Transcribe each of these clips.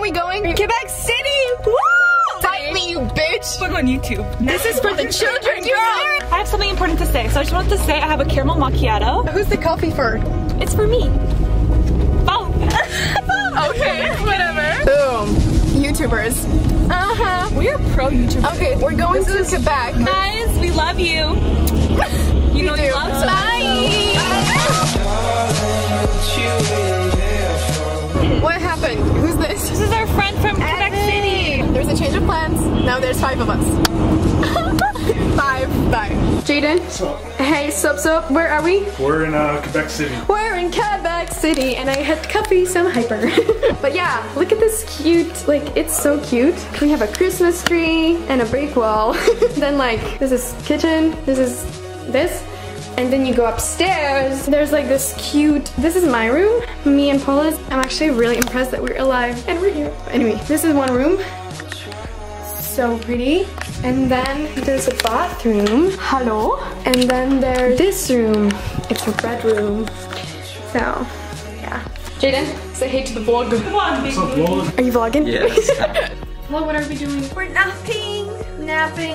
we going? Quebec City! Woo! Fight me, you bitch! Look on YouTube. This is for the children, girl! I have something important to say. So I just wanted to say I have a caramel macchiato. Who's the coffee for? It's for me. Follow me. Okay, whatever. Boom. YouTubers. Uh-huh. We are pro YouTubers. Okay, we're going to Quebec. Guys, we love you. You know you love so Bye! What happened? Who's this? This is our friend from Quebec City. There's a change of plans. Now there's 5 of us. 5. Bye. Jaden. Hey, sup. Where are we? We're in Quebec City. We're in Quebec City, and I had coffee, some hyper. But yeah, look at this cute, like, it's so cute. We have a Christmas tree and a brick wall. Then like, this is kitchen, this is this. And then you go upstairs, there's like this cute, this is my room, me and Paula's. I'm actually really impressed that we're alive and we're here. Anyway, this is one room. So pretty. And then there's a bathroom. Hello. And then there's this room. It's a bedroom. So, yeah. Jaden, say hey to the vlog. Come on, baby. What's up, vlog? Are you vlogging? Yes. Well, what are we doing? We're napping,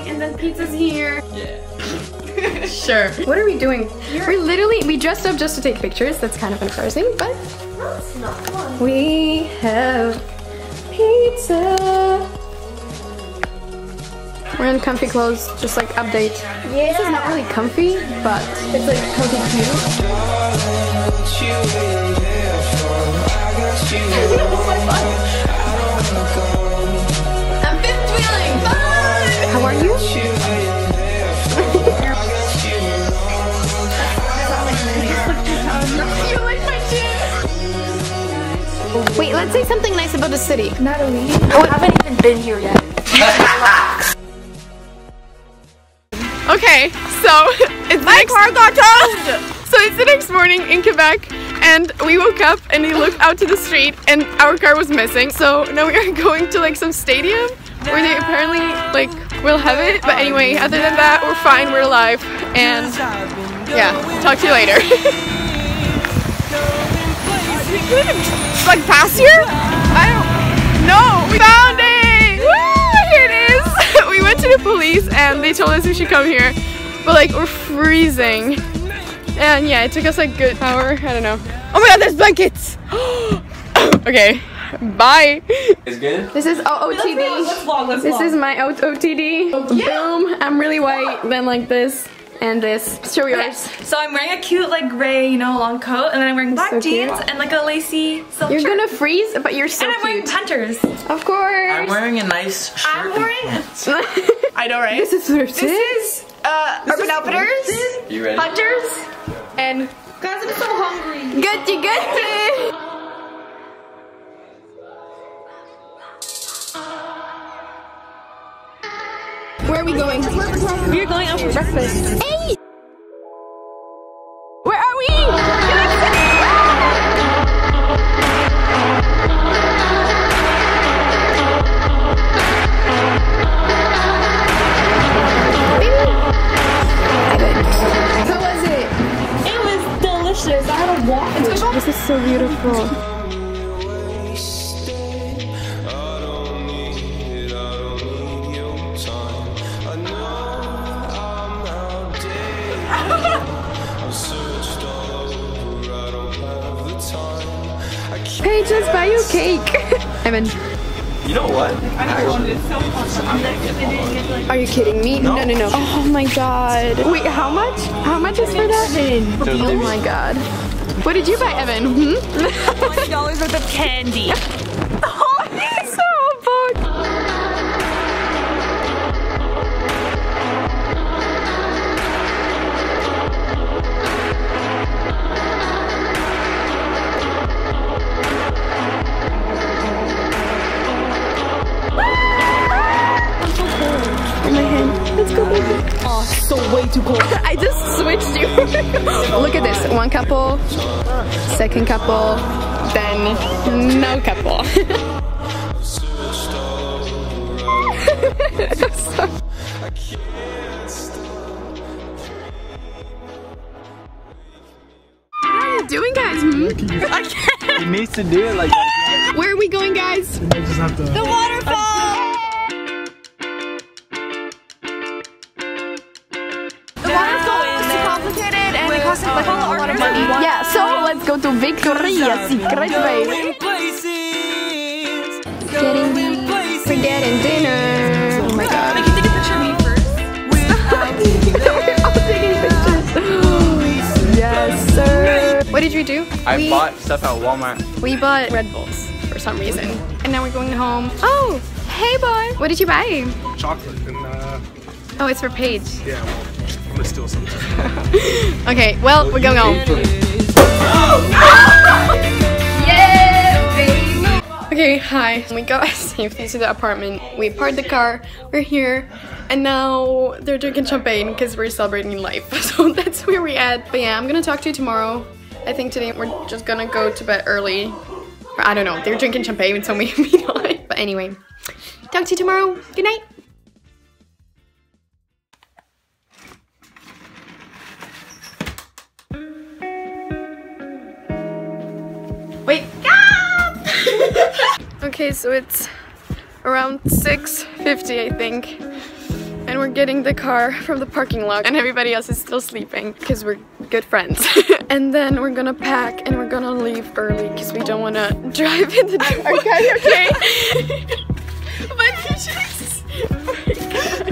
and then pizza's here. Yeah. Sure. What are we doing? We dressed up just to take pictures. That's kind of embarrassing, but No, it's not. Come on. we have pizza. We're in comfy clothes, just like update. Yeah. This is not really comfy, but it's like comfy cute. I'm fifth wheeling. Bye. How are you? You like my chin? Wait, let's say something nice about the city. Natalie. I haven't even been here yet. Okay, so it's my car got towed. So it's the next morning in Quebec, and we woke up and we looked out to the street, and our car was missing. So now we are going to like some stadium where they apparently like will have it. But anyway, other than that, we're fine. We're alive, and yeah, talk to you later. Like past here? I don't know. We found it! Woo! Here it is! We went to the police and they told us we should come here. But like, we're freezing. And yeah, it took us like a good hour. I don't know. Oh my god, there's blankets! Okay, bye! It's good? This is OOTD. Let's vlog. This is my OOTD. Boom! I'm really white, then like this. And this. Show yours. So I'm wearing a cute like gray, you know, long coat, and then I'm wearing black So cute. jeans and like a lacy silk You're shirt. gonna freeze, but you're so And I'm wearing cute. Punters. Of course. I'm wearing a nice shirt. I'm wearing. I know, right? This is This is Urban Outfitters, You ready? Punters, and guys, I'm so hungry. Good. Where are we going? We're going out for breakfast. Hey! Where are we? Quebec City! How was it? It was delicious. I had a waffle. This is so beautiful. Hey, just buy you cake. Evan. You know what? Are you kidding me? No. Oh my god. Wait, how much? How much is for that? Oh my god. What did you buy, Evan? $20 worth of candy. Oh, he's so bad. In my hand. Let's go, baby. Oh, so way too cold. I just switched you. Look at this. One couple, second couple, then no couple. What are you doing, guys? I can't. He needs to do it like that. Where are we going, guys? I just have to. The waterfall! The waterfall is too complicated and it costs like a lot of money. Yeah, so let's go to Victoria's Secret, baby. We're getting dinner. Oh my god. Can you take a picture of me first? We're all taking pictures. Yes, sir. What did you do? I bought stuff at Walmart. We bought Red Bulls for some reason. And now we're going home. Oh, hey boy. What did you buy? Chocolate and Oh, it's for Paige. yeah, well, I'm gonna steal something. Okay, well, we're going home. Yeah, baby. Okay, hi. We got safely to the apartment. We parked the car. We're here. And now they're drinking champagne because we're celebrating life. So that's where we're at. But yeah, I'm gonna talk to you tomorrow. I think today we're just gonna go to bed early. Or I don't know. They're drinking champagne, so maybe not. But anyway, talk to you tomorrow. Good night. Wake up! Okay, so it's around 6:50, I think. And we're getting the car from the parking lot and everybody else is still sleeping because we're good friends. And then we're gonna pack and we're gonna leave early because we don't want to drive in the dark. Okay. My pictures. Oh my God.